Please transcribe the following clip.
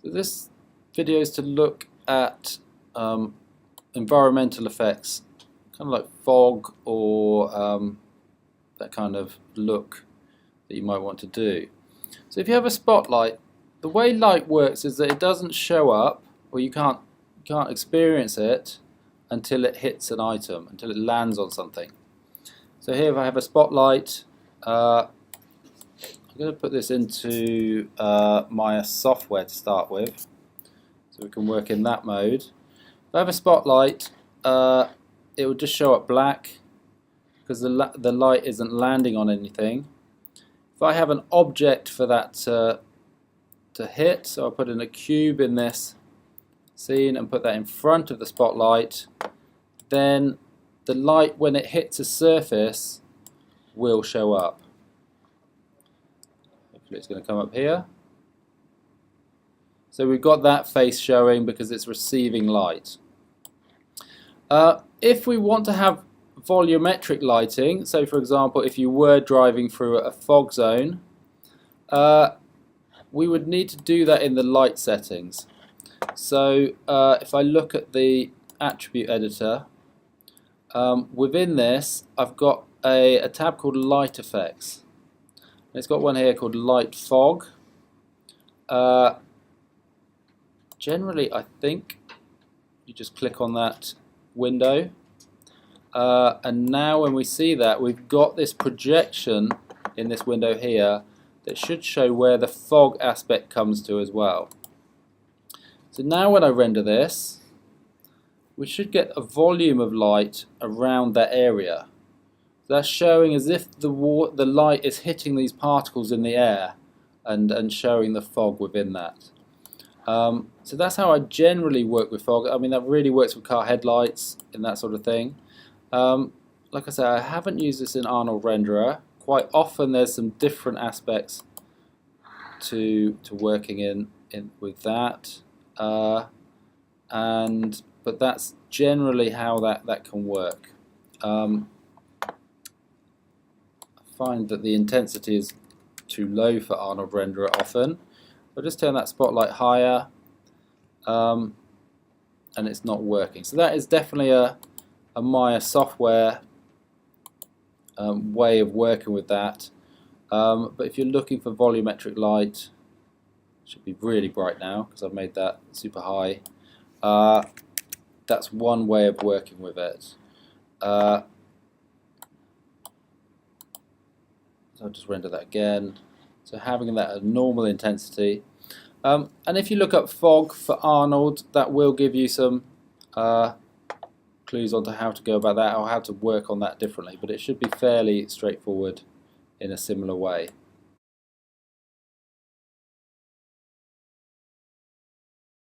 So this video is to look at environmental effects, kind of like fog or that kind of look that you might want to do. So if you have a spotlight, the way light works is that it doesn't show up, or you can't experience it until it hits an item, until it lands on something. So here if I have a spotlight, I'm going to put this into my software to start with, so we can work in that mode. If I have a spotlight, it will just show up black because the light isn't landing on anything. If I have an object for that to hit, so I'll put in a cube in this scene and put that in front of the spotlight, then the light, when it hits a surface, will show up. Hopefully it's going to come up here. So we've got that face showing because it's receiving light. If we want to have volumetric lighting, so for example if you were driving through a fog zone, we would need to do that in the light settings. So if I look at the attribute editor, within this I've got a tab called light effects. It's got one here called light fog. Generally I think you just click on that window, and now when we see that, we've got this projection in this window here that should show where the fog aspect comes to as well. So now when I render this, we should get a volume of light around that area. That's showing as if the light is hitting these particles in the air and showing the fog within that. So that's how I generally work with fog. I mean, that really works with car headlights and that sort of thing. Like I said, I haven't used this in Arnold Renderer. Quite often there's some different aspects to working in with that, but that's generally how that can work. I find that the intensity is too low for Arnold Renderer often. I'll just turn that spotlight higher, and it's not working. So that is definitely a Maya software way of working with that. But if you're looking for volumetric light, it should be really bright now because I've made that super high. That's one way of working with it. So I'll just render that again. So having that at normal intensity. And if you look up fog for Arnold, that will give you some clues onto how to go about that or how to work on that differently, but it should be fairly straightforward in a similar way.